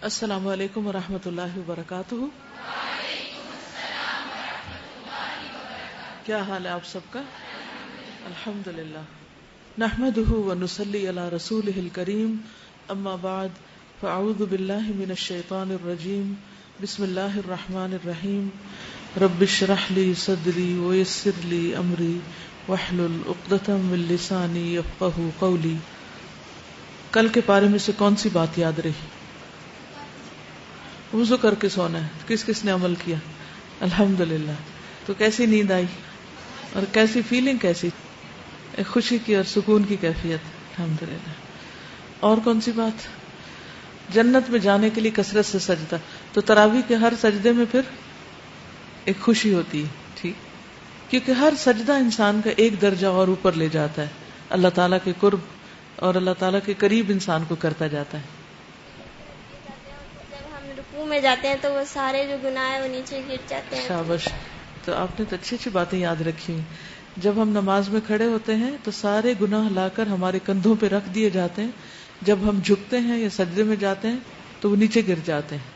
السلام علیکم ورحمۃ اللہ وبرکاتہ. کیا حال ہے آپ سب کا؟ الحمد للہ. نحمده ونصلی علی رسولہ الکریم. اما بعد فاعوذ باللہ من الشیطان الرجیم. بسم اللہ الرحمن الرحیم. رب اشرح لی صدری ویسر لی امری واحلل عقدۃ من لسانی یفقہوا قولی. کل کے پارے میں سے کون سی بات یاد رہی؟ وضو کر کے سونا ہے. کس کس نے عمل کیا؟ الحمدللہ. تو کیسی نیند آئی اور کیسی فیلنگ؟ کیسی ایک خوشی کی اور سکون کی کیفیت. الحمدللہ. اور کون سی بات؟ جنت میں جانے کے لیے کثرت سے سجدہ. تو تراویح کے ہر سجدے میں پھر ایک خوشی ہوتی ہے. ٹھیک، کیونکہ ہر سجدہ انسان کا ایک درجہ اور اوپر لے جاتا ہے. اللہ تعالیٰ کے قرب اور اللہ تعالیٰ کے قریب انسان کو کرتا جاتا ہے. رکوع میں جاتے ہیں تو وہ سارے جو گناہ ہیں وہ نیچے گر جاتے ہیں. شاباش. تو آپ نے تو اچھی اچھی باتیں یاد رکھی ہیں. جب ہم نماز میں کھڑے ہوتے ہیں تو سارے گناہ لا کر ہمارے کندھوں پہ رکھ دیے جاتے ہیں. جب ہم جھکتے ہیں یا سجدے میں جاتے ہیں تو وہ نیچے گر جاتے ہیں.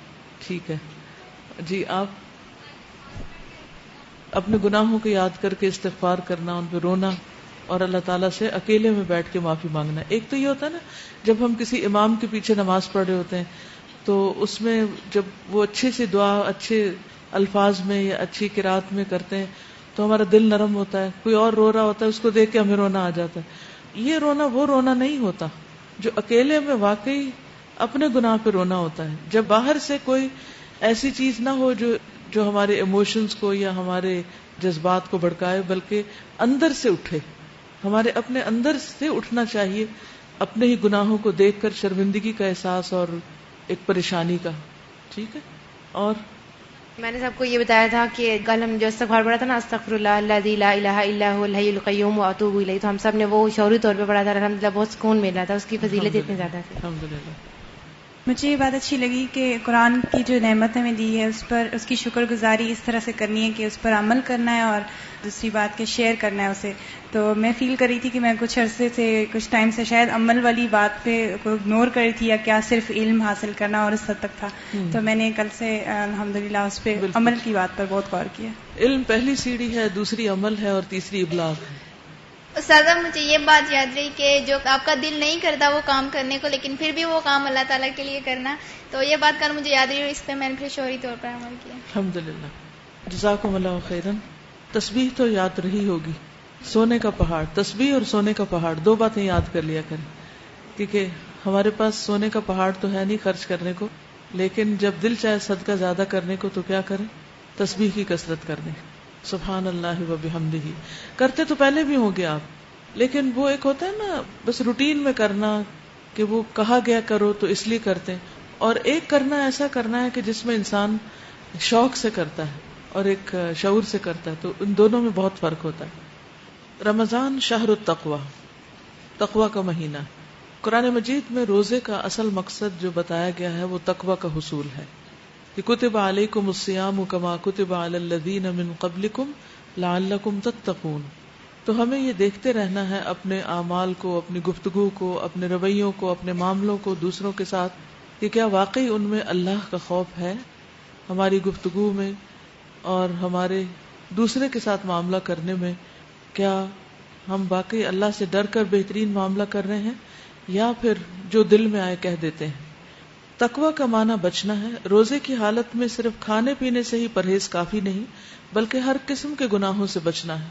ٹھیک ہے جی. آپ اپنے گناہوں کو یاد کر کے استغفار کرنا، ان پہ رونا اور اللہ تعالیٰ سے اکیلے میں بیٹھ کے معافی مانگنا. ایک تو یہ ہوتا ہے نا، جب ہم کسی امام کے پیچھے نماز پڑھ رہے ہوتے ہیں تو اس میں جب وہ اچھے سے دعا اچھے الفاظ میں یا اچھی قرات میں کرتے ہیں تو ہمارا دل نرم ہوتا ہے. کوئی اور رو رہا ہوتا ہے، اس کو دیکھ کے ہمیں رونا آ جاتا ہے. یہ رونا وہ رونا نہیں ہوتا جو اکیلے میں واقعی اپنے گناہ پہ رونا ہوتا ہے. جب باہر سے کوئی ایسی چیز نہ ہو جو ہمارے ایموشنز کو یا ہمارے جذبات کو بھڑکائے، بلکہ اندر سے اٹھے. ہمارے اپنے اندر سے اٹھنا چاہیے، اپنے ہی گناہوں کو دیکھ کر شرمندگی کا احساس اور ایک پریشانی کا. ٹھیک ہے. اور میں نے سب کو یہ بتایا تھا کہ کل ہم جو استغفار پڑھا تھا نا، استغفر اللہ الذی لا الہ الا هو الحی القیوم واتوب الیہ، تو ہم سب نے وہ شعوری طور پہ پڑھا تھا. الحمدللہ بہت سکون ملا تھا. اس کی فضیلت اتنی زیادہ تھی. الحمدللہ. مجھے یہ بات اچھی لگی کہ قرآن کی جو نعمت ہمیں دی ہے اس پر اس کی شکر گزاری اس طرح سے کرنی ہے کہ اس پر عمل کرنا ہے، اور دوسری بات کہ شیئر کرنا ہے اسے. تو میں فیل کر رہی تھی کہ میں کچھ عرصے سے کچھ ٹائم سے شاید عمل والی بات پہ کو اگنور کر رہی تھی، یا کیا صرف علم حاصل کرنا اور اس حد تک تھا. تو میں نے کل سے الحمدللہ اس پہ عمل کی بات پر بہت غور کیا. علم پہلی سیڑھی ہے، دوسری عمل ہے، اور تیسری ابلاغ ہے. استاذہ مجھے یہ بات یاد رہی کہ جو آپ کا دل نہیں کرتا وہ کام کرنے کو، لیکن پھر بھی وہ کام اللہ تعالیٰ کے لیے کرنا، تو یہ بات کل مجھے یاد رہی اور اس پہ میں نے پھر شعوری طور پر عمل کیا. الحمدللہ. جزاکم اللہ خیرا. تسبیح تو یاد رہی ہوگی. سونے کا پہاڑ، تسبیح اور سونے کا پہاڑ، دو باتیں یاد کر لیا کریں. کیونکہ ہمارے پاس سونے کا پہاڑ تو ہے نہیں خرچ کرنے کو، لیکن جب دل چاہے صدقہ زیادہ کرنے کو تو کیا کریں؟ تسبیح کی کثرت کرنے. سبحان اللہ و بحمدہ. کرتے تو پہلے بھی ہوں گے آپ، لیکن وہ ایک ہوتا ہے نا بس روٹین میں کرنا کہ وہ کہا گیا کرو تو اس لیے کرتے ہیں، اور ایک کرنا ایسا کرنا ہے کہ جس میں انسان شوق سے کرتا ہے اور ایک شعور سے کرتا ہے. تو ان دونوں میں بہت فرق ہوتا ہے. رمضان شہر التقوی، تقوی کا مہینہ. قرآن مجید میں روزے کا اصل مقصد جو بتایا گیا ہے وہ تقوی کا حصول ہے. کہ کتب علیکم الصیام کما کتب علی الذین من قبلکم لعلکم تتقون. تو ہمیں یہ دیکھتے رہنا ہے اپنے اعمال کو، اپنی گفتگو کو، اپنے رویوں کو، اپنے معاملوں کو دوسروں کے ساتھ، کہ کیا واقعی ان میں اللہ کا خوف ہے ہماری گفتگو میں اور ہمارے دوسرے کے ساتھ معاملہ کرنے میں. کیا ہم واقعی اللہ سے ڈر کر بہترین معاملہ کر رہے ہیں یا پھر جو دل میں آئے کہہ دیتے ہیں. تقوی کا معنی بچنا ہے. روزے کی حالت میں صرف کھانے پینے سے ہی پرہیز کافی نہیں، بلکہ ہر قسم کے گناہوں سے بچنا ہے.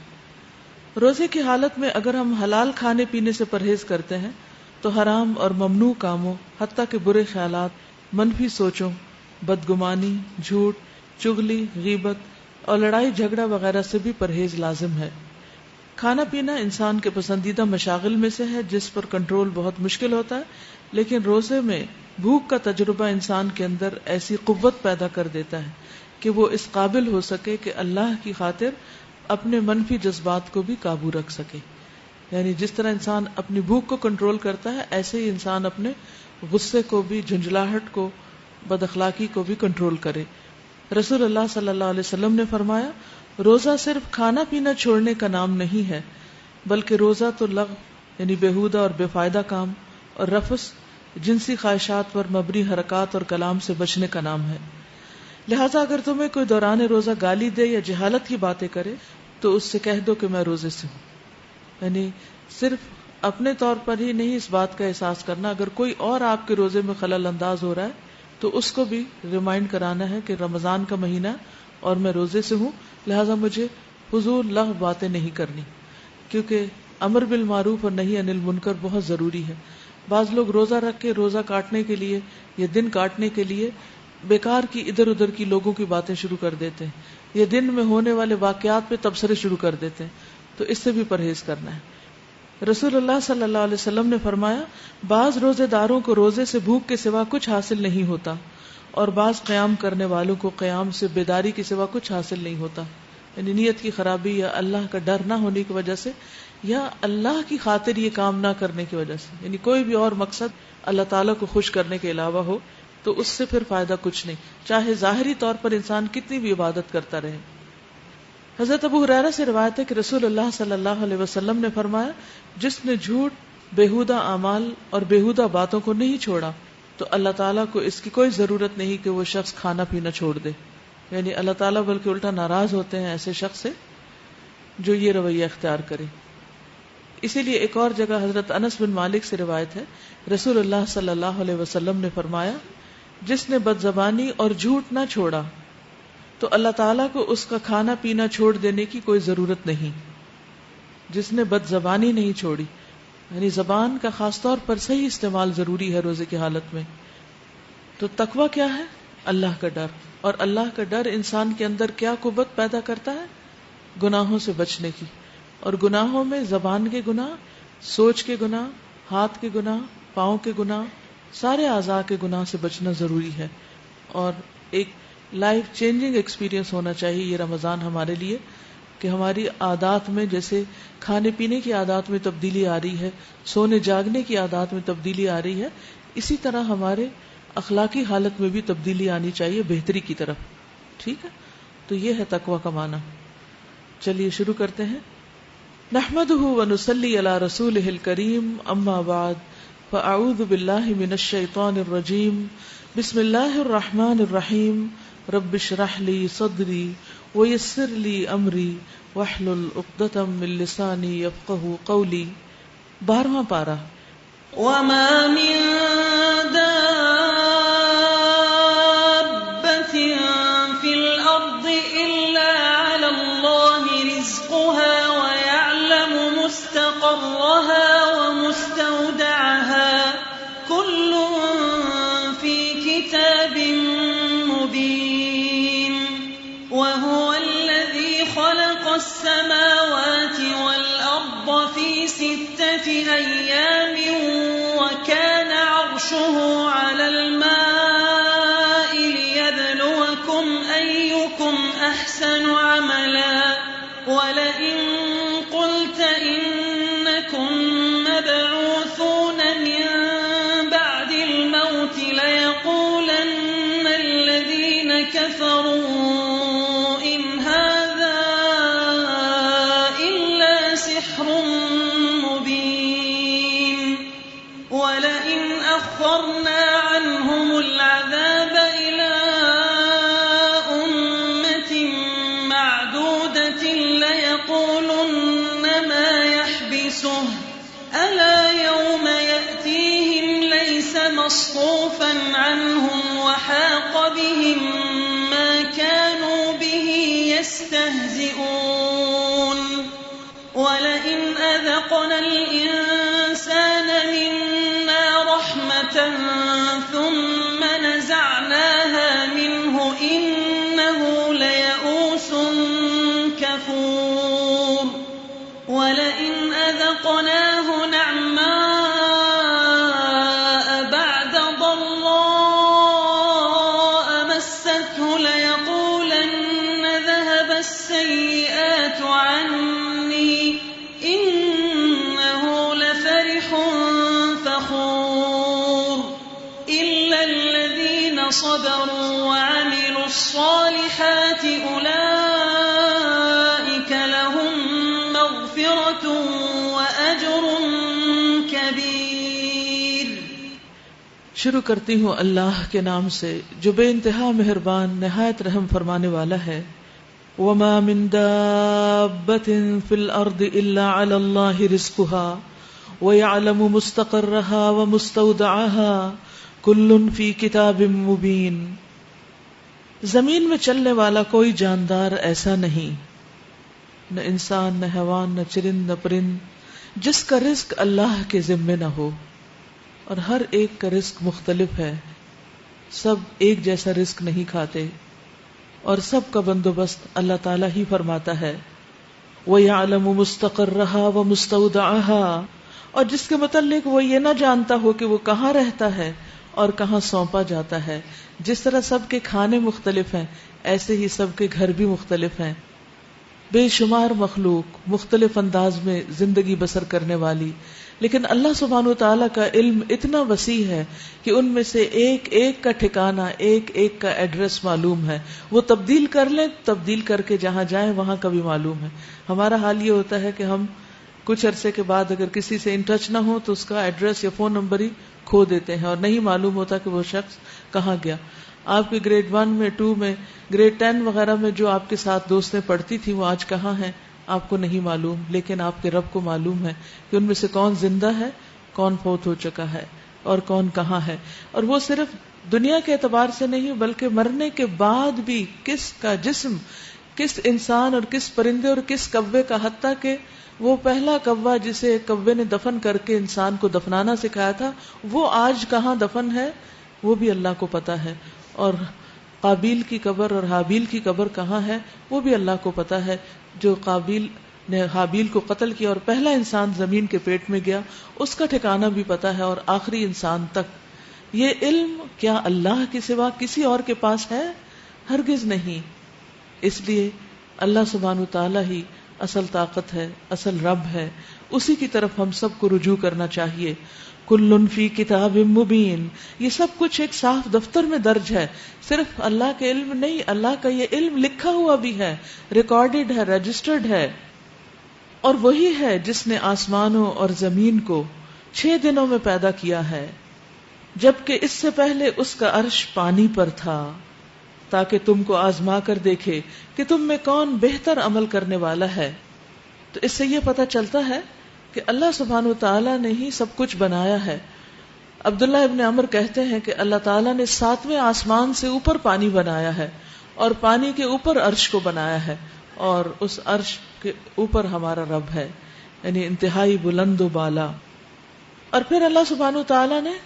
روزے کی حالت میں اگر ہم حلال کھانے پینے سے پرہیز کرتے ہیں تو حرام اور ممنوع کاموں، حتیٰ کہ برے خیالات، منفی سوچوں، بدگمانی، جھوٹ، چغلی، غیبت اور لڑائی جھگڑا وغیرہ سے بھی پرہیز لازم ہے. کھانا پینا انسان کے پسندیدہ مشاغل میں سے ہے جس پر کنٹرول بہت مشکل ہوتا ہے، لیکن روزے میں بھوک کا تجربہ انسان کے اندر ایسی قوت پیدا کر دیتا ہے کہ وہ اس قابل ہو سکے کہ اللہ کی خاطر اپنے منفی جذبات کو بھی قابو رکھ سکے. یعنی جس طرح انسان اپنی بھوک کو کنٹرول کرتا ہے، ایسے ہی انسان اپنے غصے کو بھی، جھنجھلاہٹ کو، بد اخلاقی کو بھی کنٹرول کرے. رسول اللہ صلی اللہ علیہ وسلم نے فرمایا، روزہ صرف کھانا پینا چھوڑنے کا نام نہیں ہے، بلکہ روزہ تو لغو یعنی بیہودہ اور بے فائدہ کام اور رفث جنسی خواہشات پر مبنی حرکات اور کلام سے بچنے کا نام ہے. لہٰذا اگر تمہیں کوئی دوران روزہ گالی دے یا جہالت کی باتیں کرے تو اس سے کہہ دو کہ میں روزے سے ہوں. یعنی صرف اپنے طور پر ہی نہیں اس بات کا احساس کرنا، اگر کوئی اور آپ کے روزے میں خلل انداز ہو رہا ہے تو اس کو بھی ریمائنڈ کرانا ہے کہ رمضان کا مہینہ اور میں روزے سے ہوں، لہٰذا مجھے فضول لغو باتیں نہیں کرنی، کیونکہ امر بالمعروف اور نہی عن المنکر بہت ضروری ہے. بعض لوگ روزہ رکھ کے روزہ کاٹنے کے لیے یا دن کاٹنے کے لیے بیکار کی ادھر ادھر کی لوگوں کی باتیں شروع کر دیتے ہیں، یا دن میں ہونے والے واقعات پہ تبصرے شروع کر دیتے ہیں، تو اس سے بھی پرہیز کرنا ہے. رسول اللہ صلی اللہ علیہ وسلم نے فرمایا بعض روزے داروں کو روزے سے بھوک کے سوا کچھ حاصل نہیں ہوتا، اور بعض قیام کرنے والوں کو قیام سے بیداری کے سوا کچھ حاصل نہیں ہوتا. یعنی نیت کی خرابی یا اللہ کا ڈر نہ ہونے کی وجہ سے یا اللہ کی خاطر یہ کام نہ کرنے کی وجہ سے، یعنی کوئی بھی اور مقصد اللہ تعالیٰ کو خوش کرنے کے علاوہ ہو تو اس سے پھر فائدہ کچھ نہیں، چاہے ظاہری طور پر انسان کتنی بھی عبادت کرتا رہے. حضرت ابو ہریرہ سے روایت ہے کہ رسول اللہ صلی اللہ علیہ وسلم نے فرمایا جس نے جھوٹ، بیہودہ اعمال اور بیہودہ باتوں کو نہیں چھوڑا تو اللہ تعالیٰ کو اس کی کوئی ضرورت نہیں کہ وہ شخص کھانا پینا چھوڑ دے. یعنی اللہ تعالیٰ بلکہ الٹا ناراض ہوتے ہیں ایسے شخص سے جو یہ رویہ اختیار کرے. اسی لیے ایک اور جگہ حضرت انس بن مالک سے روایت ہے رسول اللہ صلی اللہ علیہ وسلم نے فرمایا جس نے بد زبانی اور جھوٹ نہ چھوڑا تو اللہ تعالیٰ کو اس کا کھانا پینا چھوڑ دینے کی کوئی ضرورت نہیں. جس نے بد زبانی نہیں چھوڑی، یعنی زبان کا خاص طور پر صحیح استعمال ضروری ہے روزے کی حالت میں. تو تقویٰ کیا ہے؟ اللہ کا ڈر. اور اللہ کا ڈر انسان کے اندر کیا قوت پیدا کرتا ہے؟ گناہوں سے بچنے کی. اور گناہوں میں زبان کے گناہ، سوچ کے گناہ، ہاتھ کے گناہ، پاؤں کے گناہ، سارے اعضاء کے گناہ سے بچنا ضروری ہے. اور ایک لائف چینجنگ ایکسپیرینس ہونا چاہیے یہ رمضان ہمارے لیے کہ ہماری عادات میں جیسے کھانے پینے کی عادات میں تبدیلی آ رہی ہے، سونے جاگنے کی عادات میں تبدیلی آ رہی ہے، اسی طرح ہمارے اخلاقی حالت میں بھی تبدیلی آنی چاہیے بہتری کی طرف. ٹھیک ہے، تو یہ ہے تقویٰ کا معنی. چلیے شروع کرتے ہیں. نحمده ونصلی علی رسولہ الکریم، اما بعد فاعوذ باللہ من الشیطان الرجیم. بسم اللہ الرحمن الرحیم. رب اشرح لی صدری ویسر لی امری واحلل عقدۃ من لسانی یفقهوا قولی. 12واں پارہ. وما من دابة في الأرض إلا على الله رزقها ويعلم مستقرها ومستودعها كل في كتاب مبين. وهو الذي خلق السماوات والأرض في 6 أيام وكان عرشه على الماء ليبلوكم أيكم أحسن عملا. ولئن قلت إنكم مبعوثون من بعد الموت ليقولن الذين كفروا إن هذا إلا سحر مبين. ولئن أخرنا عنهم العذاب إلى أمة معدودة ليقولن ما يحبسه ألا يوم يأتيهم ليس مصروفا عنهم وحاق بهم ما كانوا به يستهزئون. ولئن أذقنا الإنسان منا رحمة ثم نزعناها منه إنه ليئوس كفور. ولئن أذقناه نعماء بعد ضراء مسته ليقولن ذهب السيئات عني إنه لفرح فخور. إلا الذين صبروا وعملوا الصالحات أولئك لهم مغفرة وأجر كبير. شروع کرتی ہوں اللہ کے نام سے جو بے انتہا مہربان نہایت رحم فرمانے والا ہے. وما من دابة في الأرض إلا على الله رزقها ويعلم مستقرها ومستودعها كل في كتاب مبين. زمین میں چلنے والا کوئی جاندار ایسا نہیں، نہ انسان نہ حیوان نہ چرند نہ پرند جس کا رزق اللہ کے ذمے نہ ہو، اور ہر ایک کا رزق مختلف ہے. سب ایک جیسا رزق نہیں کھاتے اور سب کا بندوبست اللہ تعالیٰ ہی فرماتا ہے. وَيَعْلَمُ مُسْتَقَرَّهَا وَمُسْتَوْدَعَهَا، اور جس کے متعلق وہ یہ نہ جانتا ہو کہ وہ کہاں رہتا ہے اور کہاں سونپا جاتا ہے. جس طرح سب کے کھانے مختلف ہیں ایسے ہی سب کے گھر بھی مختلف ہیں. بے شمار مخلوق مختلف انداز میں زندگی بسر کرنے والی، لیکن اللہ سبحانہ وتعالیٰ کا علم اتنا وسیع ہے کہ ان میں سے ایک ایک کا ٹھکانہ، ایک ایک کا ایڈریس معلوم ہے. وہ تبدیل کر لیں، تبدیل کر کے جہاں جائیں وہاں کا بھی معلوم ہے. ہمارا حال یہ ہوتا ہے کہ ہم کچھ عرصے کے بعد اگر کسی سے ان ٹچ نہ ہو تو اس کا ایڈریس یا فون نمبر ہی کھو دیتے ہیں اور نہیں معلوم ہوتا کہ وہ شخص کہاں گیا. آپ کے گریڈ 1 میں 2 میں گریڈ 10 وغیرہ میں جو آپ کے ساتھ دوستیں پڑھتی تھی وہ آج کہاں ہیں آپ کو نہیں معلوم، لیکن آپ کے رب کو معلوم ہے کہ ان میں سے کون زندہ ہے، کون فوت ہو چکا ہے اور کون کہاں ہے. اور وہ صرف دنیا کے اعتبار سے نہیں بلکہ مرنے کے بعد بھی کس کا جسم، کس انسان اور کس پرندے اور کس کوے کا، حتیٰ کہ وہ پہلا کوہ جسے کوے نے دفن کر کے انسان کو دفنانا سکھایا تھا وہ آج کہاں دفن ہے وہ بھی اللہ کو پتا ہے. اور قابیل کی قبر اور حابیل کی قبر کہاں ہے وہ بھی اللہ کو پتا ہے. جو قابیل نے حابیل کو قتل کیا اور پہلا انسان زمین کے پیٹ میں گیا اس کا ٹھکانہ بھی پتا ہے، اور آخری انسان تک. یہ علم کیا اللہ کے سوا کسی اور کے پاس ہے؟ ہرگز نہیں. اس لیے اللہ سبحانہ وتعالی ہی اصل طاقت ہے، اصل رب ہے، اسی کی طرف ہم سب کو رجوع کرنا چاہیے. کل فی کتاب مبین، یہ سب کچھ ایک صاف دفتر میں درج ہے. صرف اللہ کے علم نہیں، اللہ کا یہ علم لکھا ہوا بھی ہے، ریکارڈڈ ہے، رجسٹرڈ ہے. اور وہی ہے جس نے آسمانوں اور زمین کو 6 دنوں میں پیدا کیا ہے، جبکہ اس سے پہلے اس کا عرش پانی پر تھا، تاکہ تم کو آزما کر دیکھے کہ تم میں کون بہتر عمل کرنے والا ہے. تو اس سے یہ پتہ چلتا ہے کہ اللہ سبحانہ وتعالیٰ نے ہی سب کچھ بنایا ہے. عبداللہ ابن عمر کہتے ہیں کہ اللہ تعالیٰ نے 7ویں آسمان سے اوپر پانی بنایا ہے اور پانی کے اوپر عرش کو بنایا ہے، اور اس عرش کے اوپر ہمارا رب ہے، یعنی انتہائی بلند و بالا. اور پھر اللہ سبحانہ وتعالیٰ نے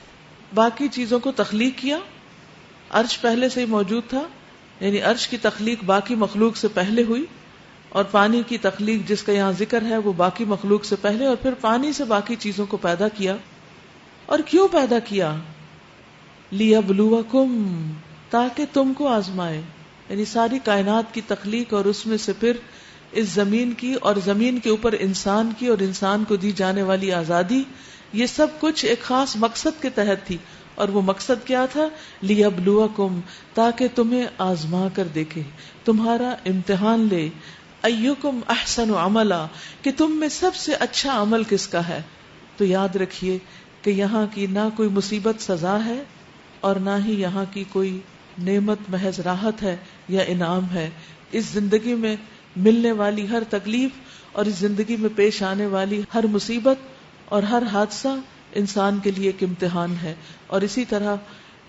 باقی چیزوں کو تخلیق کیا. عرش پہلے سے ہی موجود تھا، یعنی عرش کی تخلیق باقی مخلوق سے پہلے ہوئی، اور پانی کی تخلیق جس کا یہاں ذکر ہے وہ باقی مخلوق سے پہلے، اور پھر پانی سے باقی چیزوں کو پیدا کیا. اور کیوں پیدا کیا؟ لِيَبْلُوَكُمْ، تاکہ تم کو آزمائے. یعنی ساری کائنات کی تخلیق اور اس میں سے پھر اس زمین کی اور زمین کے اوپر انسان کی اور انسان کو دی جانے والی آزادی، یہ سب کچھ ایک خاص مقصد کے تحت تھی. اور وہ مقصد کیا تھا؟ لِيَبْلُوَكُمْ، تاکہ تمہیں آزما کر دیکھے، تمہارا امتحان لے. ایکم احسن عملا، کہ تم میں سب سے اچھا عمل کس کا ہے. تو یاد رکھیے کہ یہاں کی نہ کوئی مصیبت سزا ہے اور نہ ہی یہاں کی کوئی نعمت محض راحت ہے یا انعام ہے. اس زندگی میں ملنے والی ہر تکلیف اور اس زندگی میں پیش آنے والی ہر مصیبت اور ہر حادثہ انسان کے لیے ایک امتحان ہے. اور اسی طرح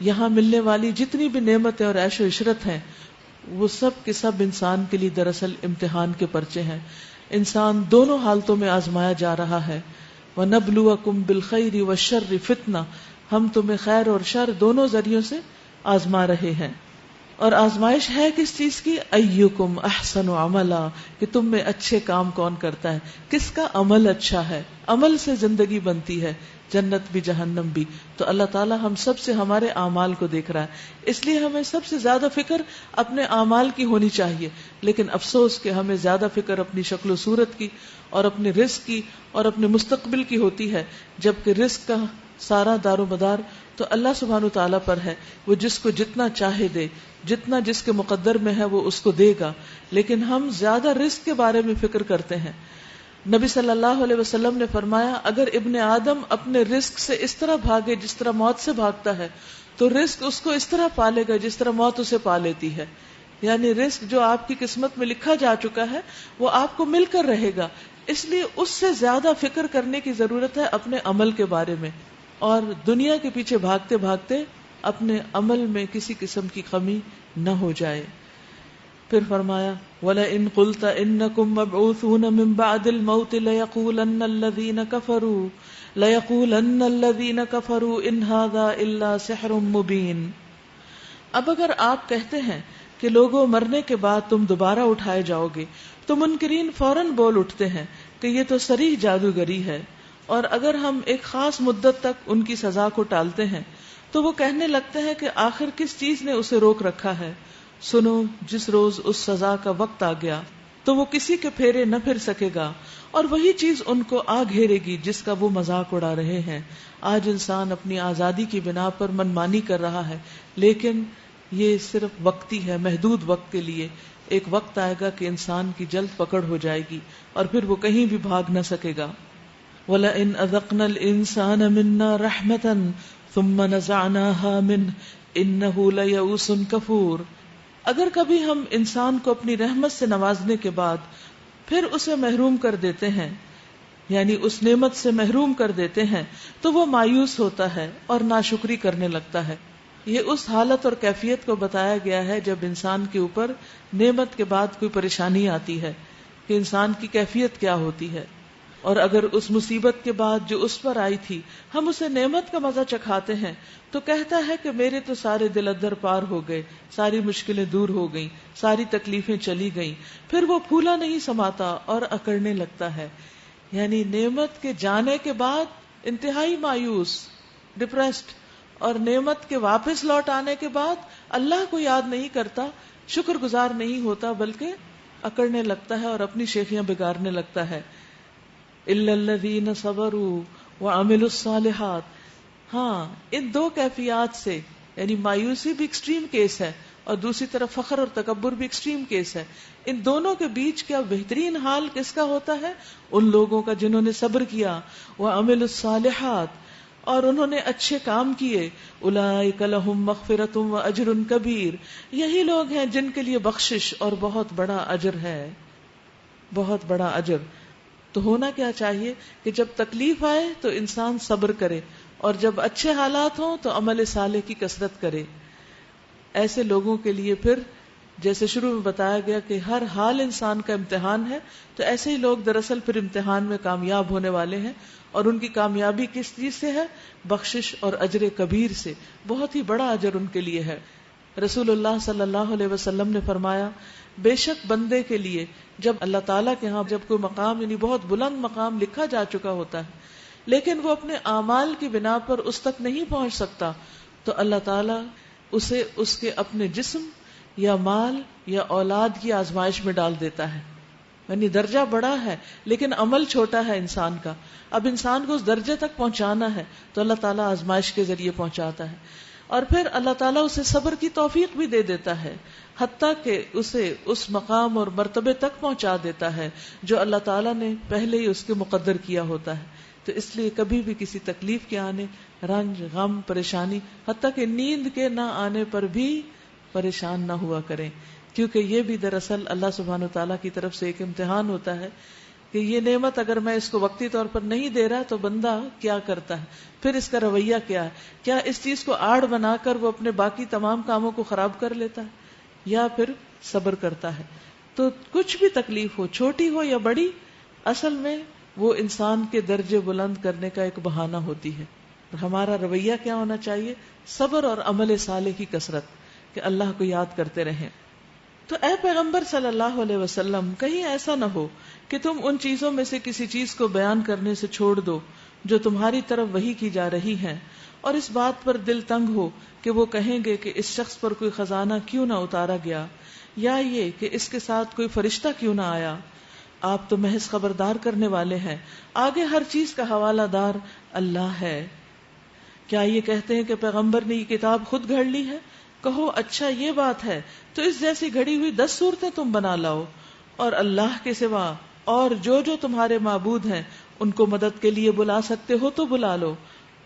یہاں ملنے والی جتنی بھی نعمتیں اور عیش و عشرت ہیں وہ سب کے سب انسان کے لیے دراصل امتحان کے پرچے ہیں. انسان دونوں حالتوں میں آزمایا جا رہا ہے. وَنَبْلُوَكُمْ بِالْخَيْرِ وَالشَّرِّ فِتْنَةً، ہم تمہیں خیر اور شر دونوں ذریعوں سے آزما رہے ہیں. اور آزمائش ہے کس چیز کی؟ ایکم احسن عملا، کہ تم میں اچھے کام کون کرتا ہے، کس کا عمل اچھا ہے. عمل سے زندگی بنتی ہے، جنت بھی جہنم بھی. تو اللہ تعالیٰ ہم سب سے ہمارے اعمال کو دیکھ رہا ہے، اس لیے ہمیں سب سے زیادہ فکر اپنے اعمال کی ہونی چاہیے. لیکن افسوس کہ ہمیں زیادہ فکر اپنی شکل و صورت کی اور اپنے رزق کی اور اپنے مستقبل کی ہوتی ہے، جبکہ رزق کا سارا دار و مدار تو اللہ سبحانہ تعالیٰ پر ہے. وہ جس کو جتنا چاہے دے، جتنا جس کے مقدر میں ہے وہ اس کو دے گا. لیکن ہم زیادہ رزق کے بارے میں فکر کرتے ہیں. نبی صلی اللہ علیہ وسلم نے فرمایا اگر ابن آدم اپنے رزق سے اس طرح بھاگے جس طرح موت سے بھاگتا ہے تو رزق اس کو اس طرح پالے گا جس طرح موت اسے پا لیتی ہے. یعنی رزق جو آپ کی قسمت میں لکھا جا چکا ہے وہ آپ کو مل کر رہے گا. اس لیے اس سے زیادہ فکر کرنے کی ضرورت ہے اپنے عمل کے بارے میں, اور دنیا کے پیچھے بھاگتے بھاگتے اپنے عمل میں کسی قسم کی کمی نہ ہو جائے. پھر فرمایا وَلَئِن قُلْتَ إِنَّكُمْ مَبْعُوثُونَ مِن بَعْدِ الْمَوْتِ لَيَقُولَنَّ الَّذِينَ كَفَرُوا إِنْ هَذَا إِلَّا سِحْرٌ مُبِينٌ. اب اگر آپ کہتے ہیں کہ لوگوں مرنے کے بعد تم دوبارہ اٹھائے جاؤ گے تو منکرین فوراً بول اٹھتے ہیں کہ یہ تو صریح جادوگری ہے, اور اگر ہم ایک خاص مدت تک ان کی سزا کو ٹالتے ہیں تو وہ کہنے لگتے ہیں کہ آخر کس چیز نے اسے روک رکھا ہے. سنو, جس روز اس سزا کا وقت آ گیا تو وہ کسی کے پھیرے نہ پھر سکے گا, اور وہی چیز ان کو آ گھیرے گی جس کا وہ مذاق اڑا رہے ہیں. آج انسان اپنی آزادی کی بنا پر منمانی کر رہا ہے, لیکن یہ صرف وقتی ہے, محدود وقت کے لیے. ایک وقت آئے گا کہ انسان کی جلد پکڑ ہو جائے گی اور پھر وہ کہیں بھی بھاگ نہ سکے گا. وَلَئِنْ أَذَقْنَا الْإِنسَانَ مِنَّا رَحْمَةً ثُمَّ نَزَعْنَاهَا مِنْهُ إِنَّهُ لَيَئُوسٌ كَفُورٌ. اگر کبھی ہم انسان کو اپنی رحمت سے نوازنے کے بعد پھر اسے محروم کر دیتے ہیں, یعنی اس نعمت سے محروم کر دیتے ہیں, تو وہ مایوس ہوتا ہے اور ناشکری کرنے لگتا ہے. یہ اس حالت اور کیفیت کو بتایا گیا ہے جب انسان کے اوپر نعمت کے بعد کوئی پریشانی آتی ہے کہ انسان کی کیفیت کیا ہوتی ہے. اور اگر اس مصیبت کے بعد جو اس پر آئی تھی ہم اسے نعمت کا مزہ چکھاتے ہیں تو کہتا ہے کہ میرے تو سارے دل ادھر پار ہو گئے, ساری مشکلیں دور ہو گئیں, ساری تکلیفیں چلی گئیں. پھر وہ پھولا نہیں سماتا اور اکڑنے لگتا ہے. یعنی نعمت کے جانے کے بعد انتہائی مایوس, ڈپریسڈ, اور نعمت کے واپس لوٹ آنے کے بعد اللہ کو یاد نہیں کرتا, شکر گزار نہیں ہوتا, بلکہ اکڑنے لگتا ہے اور اپنی شیخیاں بگاڑنے لگتا ہے. إِلَّا الَّذِينَ صَبَرُوا وَعَمِلُوا الصَّالِحَاتِ. ہاں, ان دو کیفیات سے, یعنی مایوسی بھی ایکسٹریم کیس ہے اور دوسری طرف فخر اور تکبر بھی ایکسٹریم کیس ہے. ان دونوں کے بیچ کیا بہترین حال کس کا ہوتا ہے؟ ان لوگوں کا جنہوں نے صبر کیا, وَعَمِلُوا الصَّالِحَاتِ, اور انہوں نے اچھے کام کیے. اولئک لہم مغفرۃ واجر کبیر. یہی لوگ ہیں جن کے لیے بخشش اور بہت بڑا اجر ہے, بہت بڑا اجر. تو ہونا کیا چاہیے کہ جب تکلیف آئے تو انسان صبر کرے, اور جب اچھے حالات ہوں تو عمل صالح کی کثرت کرے. ایسے لوگوں کے لیے پھر جیسے شروع میں بتایا گیا کہ ہر حال انسان کا امتحان ہے, تو ایسے ہی لوگ دراصل پھر امتحان میں کامیاب ہونے والے ہیں, اور ان کی کامیابی کس چیز سے ہے؟ بخشش اور اجر کبیر سے. بہت ہی بڑا اجر ان کے لیے ہے. رسول اللہ صلی اللہ علیہ وسلم نے فرمایا بے شک بندے کے لیے جب اللہ تعالیٰ کے ہاں جب کوئی مقام, یعنی بہت بلند مقام لکھا جا چکا ہوتا ہے, لیکن وہ اپنے اعمال کی بنا پر اس تک نہیں پہنچ سکتا, تو اللہ تعالیٰ اسے اس کے اپنے جسم یا مال یا اولاد کی آزمائش میں ڈال دیتا ہے. یعنی درجہ بڑا ہے لیکن عمل چھوٹا ہے انسان کا. اب انسان کو اس درجے تک پہنچانا ہے تو اللہ تعالیٰ آزمائش کے ذریعے پہنچاتا ہے, اور پھر اللہ تعالیٰ اسے صبر کی توفیق بھی دے دیتا ہے, حتیٰ کہ اسے اس مقام اور مرتبے تک پہنچا دیتا ہے جو اللہ تعالیٰ نے پہلے ہی اس کے مقدر کیا ہوتا ہے. تو اس لیے کبھی بھی کسی تکلیف کے آنے, رنج, غم, پریشانی, حتیٰ کہ نیند کے نہ آنے پر بھی پریشان نہ ہوا کریں, کیونکہ یہ بھی دراصل اللہ سبحانہ وتعالیٰ کی طرف سے ایک امتحان ہوتا ہے کہ یہ نعمت اگر میں اس کو وقتی طور پر نہیں دے رہا تو بندہ کیا کرتا ہے, پھر اس کا رویہ کیا ہے, کیا اس چیز کو آڑ بنا کر وہ اپنے باقی تمام کاموں کو خراب کر لیتا ہے یا پھر صبر کرتا ہے. تو کچھ بھی تکلیف ہو, چھوٹی ہو یا بڑی, اصل میں وہ انسان کے درجے بلند کرنے کا ایک بہانہ ہوتی ہے. ہمارا رویہ کیا ہونا چاہیے؟ صبر اور عمل صالح کی کثرت, کہ اللہ کو یاد کرتے رہیں. تو اے پیغمبر صلی اللہ علیہ وسلم, کہیں ایسا نہ ہو کہ تم ان چیزوں میں سے کسی چیز کو بیان کرنے سے چھوڑ دو جو تمہاری طرف وحی کی جا رہی ہیں, اور اس بات پر دل تنگ ہو کہ وہ کہیں گے کہ اس شخص پر کوئی خزانہ کیوں نہ اتارا گیا, یا یہ کہ اس کے ساتھ کوئی فرشتہ کیوں نہ آیا. آپ تو محض خبردار کرنے والے ہیں, آگے ہر چیز کا حوالہ دار اللہ ہے. کیا یہ کہتے ہیں کہ پیغمبر نے یہ کتاب خود گھڑ لی ہے؟ کہو اچھا یہ بات ہے تو اس جیسی گھڑی ہوئی 10 صورتیں تم بنا لاؤ, اور اللہ کے سوا اور جو تمہارے معبود ہیں ان کو مدد کے لیے بلا سکتے ہو تو بلا لو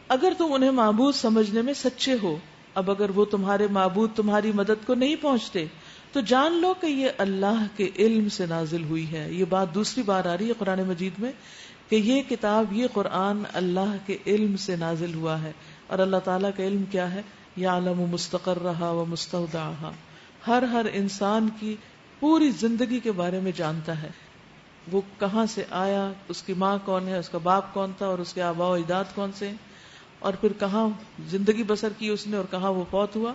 اگر تم انہیں معبود سمجھنے میں سچے ہو. اب اگر وہ تمہارے معبود تمہاری مدد کو نہیں پہنچتے تو جان لو کہ یہ اللہ کے علم سے نازل ہوئی ہے. یہ بات دوسری بار آ رہی ہے قرآن مجید میں کہ یہ کتاب، یہ قرآن اللہ کے علم سے نازل ہوا ہے. اور اللہ تعالیٰ کا علم کیا ہے؟ یعلم مستقرہا و مستودعہا، ہر انسان کی پوری زندگی کے بارے میں جانتا ہے. وہ کہاں سے آیا، اس کی ماں کون ہے، اس کا باپ کون تھا، اور اس کے آباء و اجداد کون سے ہیں، اور پھر کہاں زندگی بسر کی اس نے اور کہاں وہ فوت ہوا.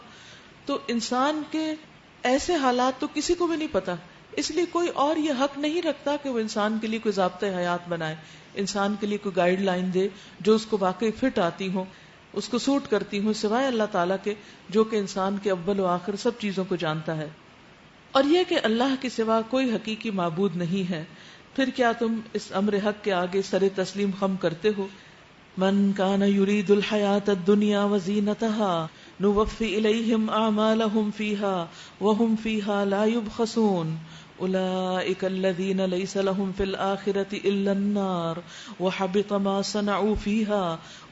تو انسان کے ایسے حالات تو کسی کو بھی نہیں پتا، اس لیے کوئی اور یہ حق نہیں رکھتا کہ وہ انسان کے لیے کوئی ضابطۂ حیات بنائے، انسان کے لیے کوئی گائیڈ لائن دے جو اس کو واقعی فٹ آتی ہو، اس کو سوٹ کرتی ہوں، سوائے اللہ تعالیٰ کے جو کہ انسان کے اول و آخر سب چیزوں کو جانتا ہے. اور یہ کہ اللہ کے سوا کوئی حقیقی معبود نہیں ہے. پھر کیا تم اس امر حق کے آگے سر تسلیم خم کرتے ہو؟ من کان یرید الحیات الدنیا وزینتها نوفی الیہم اعمالہم فیہا وہم فیہا لا یبخسون اولئک الذین لیس لہم فی الآخرۃ الا النار وحبط ما صنعوا فیہا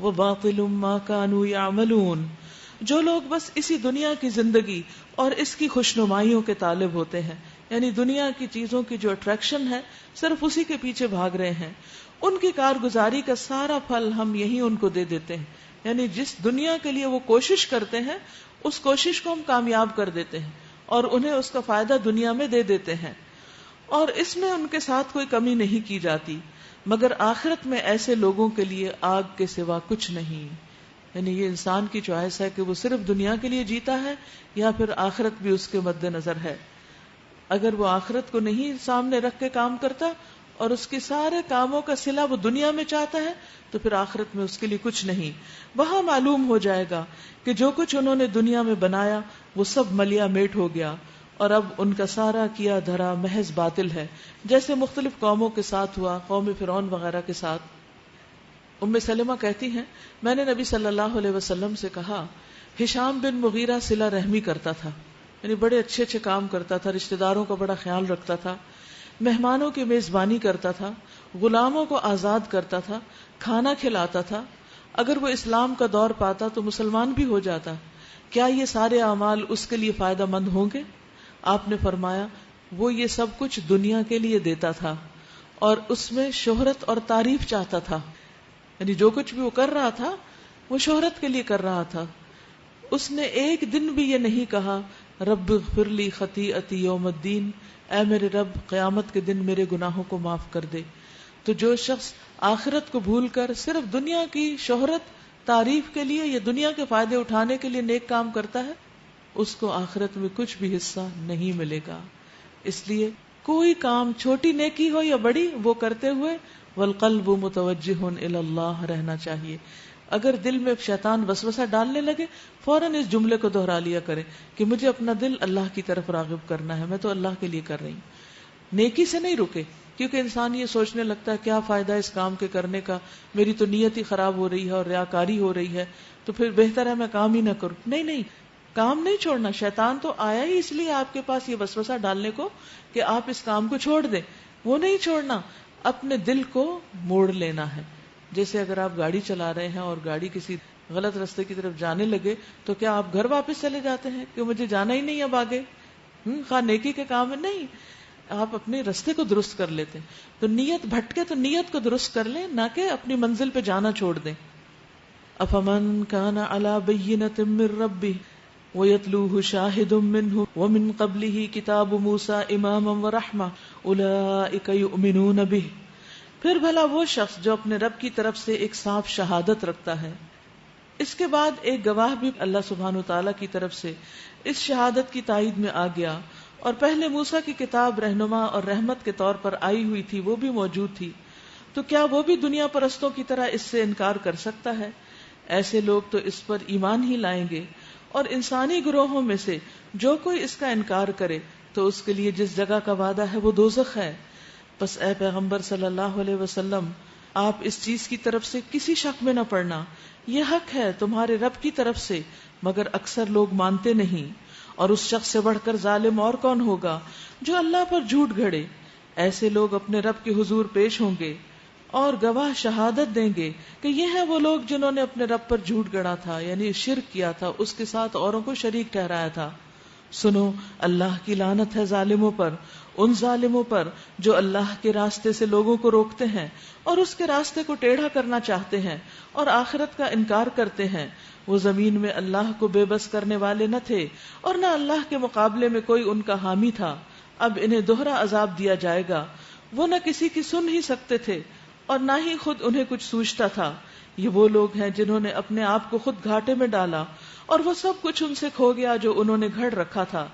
وباطل ما کانوا یعملون. جو لوگ بس اسی دنیا کی زندگی اور اس کی خوشنمائیوں کے طالب ہوتے ہیں، یعنی دنیا کی چیزوں کی جو اٹریکشن ہے صرف اسی کے پیچھے بھاگ رہے ہیں، ان کی کارگزاری کا سارا پھل ہم یہی ان کو دے دیتے ہیں. یعنی جس دنیا کے لیے وہ کوشش کرتے ہیں اس کوشش کو ہم کامیاب کر دیتے ہیں اور انہیں اس کا فائدہ دنیا میں دے دیتے ہیں، اور اس میں ان کے ساتھ کوئی کمی نہیں کی جاتی. مگر آخرت میں ایسے لوگوں کے لیے آگ کے سوا کچھ نہیں. یعنی یہ انسان کی چوائس ہے کہ وہ صرف دنیا کے لیے جیتا ہے یا پھر آخرت بھی اس کے مد نظر ہے. اگر وہ آخرت کو نہیں سامنے رکھ کے کام کرتا اور اس کے سارے کاموں کا صلہ وہ دنیا میں چاہتا ہے تو پھر آخرت میں اس کے لیے کچھ نہیں. وہاں معلوم ہو جائے گا کہ جو کچھ انہوں نے دنیا میں بنایا وہ سب ملیا میٹ ہو گیا اور اب ان کا سارا کیا دھرا محض باطل ہے، جیسے مختلف قوموں کے ساتھ ہوا، قوم فرعون وغیرہ کے ساتھ. ام سلمہ کہتی ہیں میں نے نبی صلی اللہ علیہ وسلم سے کہا ہشام بن مغیرہ صلہ رحمی کرتا تھا، یعنی بڑے اچھے اچھے کام کرتا تھا، رشتہ داروں کا بڑا خیال رکھتا تھا، مہمانوں کی میزبانی کرتا تھا، غلاموں کو آزاد کرتا تھا، کھانا کھلاتا تھا. اگر وہ اسلام کا دور پاتا تو مسلمان بھی ہو جاتا. کیا یہ سارے اعمال اس کے لیے فائدہ مند ہوں گے؟ آپ نے فرمایا وہ یہ سب کچھ دنیا کے لیے دیتا تھا اور اس میں شہرت اور تعریف چاہتا تھا. یعنی جو کچھ بھی وہ کر رہا تھا وہ شہرت کے لیے کر رہا تھا. اس نے ایک دن بھی یہ نہیں کہا رب اغفر لی خطیئتی یوم الدین، اے میرے رب قیامت کے دن میرے گناہوں کو معاف کر دے. تو جو شخص آخرت کو بھول کر صرف دنیا کی شہرت تعریف کے لیے یا دنیا کے فائدے اٹھانے کے لیے نیک کام کرتا ہے اس کو آخرت میں کچھ بھی حصہ نہیں ملے گا. اس لیے کوئی کام چھوٹی نیکی ہو یا بڑی وہ کرتے ہوئے والقلب متوجہ الی اللہ رہنا چاہیے. اگر دل میں شیطان وسوسہ ڈالنے لگے فوراً اس جملے کو دہرا لیا کرے کہ مجھے اپنا دل اللہ کی طرف راغب کرنا ہے، میں تو اللہ کے لیے کر رہی ہوں. نیکی سے نہیں رکے، کیونکہ انسان یہ سوچنے لگتا ہے کیا فائدہ اس کام کے کرنے کا، میری تو نیت ہی خراب ہو رہی ہے اور ریاکاری ہو رہی ہے تو پھر بہتر ہے میں کام ہی نہ کروں. نہیں، کام نہیں چھوڑنا. شیطان تو آیا ہی اس لیے آپ کے پاس یہ وسوسہ ڈالنے کو کہ آپ اس کام کو چھوڑ دیں. وہ نہیں چھوڑنا، اپنے دل کو موڑ لینا ہے. جیسے اگر آپ گاڑی چلا رہے ہیں اور گاڑی کسی غلط راستے کی طرف جانے لگے تو کیا آپ گھر واپس چلے جاتے ہیں کہ مجھے جانا ہی نہیں اب آگے، خواہ نیکی کے کام میں نہیں، آپ اپنے راستے کو درست کر لیتے. تو نیت بھٹکے تو نیت کو درست کر لیں، نہ کہ اپنی منزل پہ جانا چھوڑ دیں. افمن کان علی بینۃ من ربہ وَيَتْلُوهُ شَاهِدٌ مِّنْهُ وَمِن قَبْلِهِ كِتَابُ مُوسَىٰ إِمَامًا وَرَحْمَةً أُولَٰئِكَ يُؤْمِنُونَ بِهِ. پھر بھلا وہ شخص جو اپنے رب کی طرف سے ایک صاف شہادت رکھتا ہے، اس کے بعد ایک گواہ بھی اللہ سبحانہ وتعالیٰ کی طرف سے اس شہادت کی تائید میں آ گیا، اور پہلے موسیٰ کی کتاب رہنما اور رحمت کے طور پر آئی ہوئی تھی وہ بھی موجود تھی، تو کیا وہ بھی دنیا پرستوں کی طرح اس سے انکار کر سکتا ہے؟ ایسے لوگ تو اس پر ایمان ہی لائیں گے. اور انسانی گروہوں میں سے جو کوئی اس کا انکار کرے تو اس کے لیے جس جگہ کا وعدہ ہے وہ دوزخ ہے. بس اے پیغمبر صلی اللہ علیہ وسلم آپ اس چیز کی طرف سے کسی شک میں نہ پڑنا، یہ حق ہے تمہارے رب کی طرف سے، مگر اکثر لوگ مانتے نہیں. اور اس شخص سے بڑھ کر ظالم اور کون ہوگا جو اللہ پر جھوٹ گھڑے. ایسے لوگ اپنے رب کے حضور پیش ہوں گے اور گواہ شہادت دیں گے کہ یہ ہیں وہ لوگ جنہوں نے اپنے رب پر جھوٹ گڑا تھا، یعنی شرک کیا تھا، اس کے ساتھ اوروں کو شریک ٹھہرایا تھا۔ سنو، اللہ کی لعنت ہے ظالموں پر، ان ظالموں پر جو اللہ کے راستے سے لوگوں کو روکتے ہیں اور اس کے راستے کو ٹیڑھا کرنا چاہتے ہیں اور آخرت کا انکار کرتے ہیں۔ وہ زمین میں اللہ کو بے بس کرنے والے نہ تھے اور نہ اللہ کے مقابلے میں کوئی ان کا حامی تھا۔ اب انہیں دوہرا عذاب دیا جائے گا، وہ نہ کسی کی سن ہی سکتے تھے اور نہ ہی خود انہیں کچھ سوچتا تھا۔ یہ وہ لوگ ہیں جنہوں نے اپنے آپ کو خود گھاٹے میں ڈالا اور وہ سب کچھ ان سے کھو گیا جو انہوں نے گھڑ رکھا تھا۔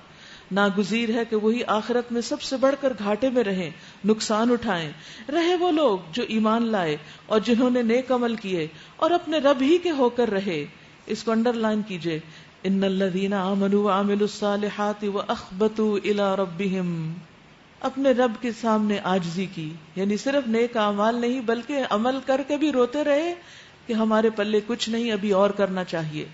ناگزیر ہے کہ وہی آخرت میں سب سے بڑھ کر گھاٹے میں رہیں، نقصان اٹھائیں۔ رہے وہ لوگ جو ایمان لائے اور جنہوں نے نیک عمل کیے اور اپنے رب ہی کے ہو کر رہے۔ اس کو انڈر لائن کیجئے، ان الذین آمنوا وعملوا الصالحات واخبتوا الی ربہم۔ اپنے رب کے سامنے عاجزی کی، یعنی صرف نیک اعمال نہیں بلکہ عمل کر کے بھی روتے رہے کہ ہمارے پلے کچھ نہیں، ابھی اور کرنا چاہیے۔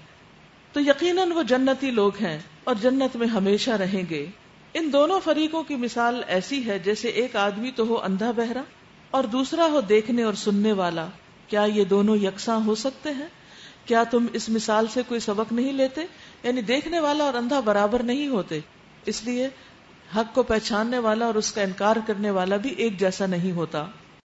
تو یقیناً وہ جنتی لوگ ہیں اور جنت میں ہمیشہ رہیں گے۔ ان دونوں فریقوں کی مثال ایسی ہے جیسے ایک آدمی تو ہو اندھا بہرا اور دوسرا ہو دیکھنے اور سننے والا۔ کیا یہ دونوں یکساں ہو سکتے ہیں؟ کیا تم اس مثال سے کوئی سبق نہیں لیتے؟ یعنی دیکھنے والا اور اندھا برابر نہیں ہوتے، اس لیے حق کو پہچاننے والا اور اس کا انکار کرنے والا بھی ایک جیسا نہیں ہوتا۔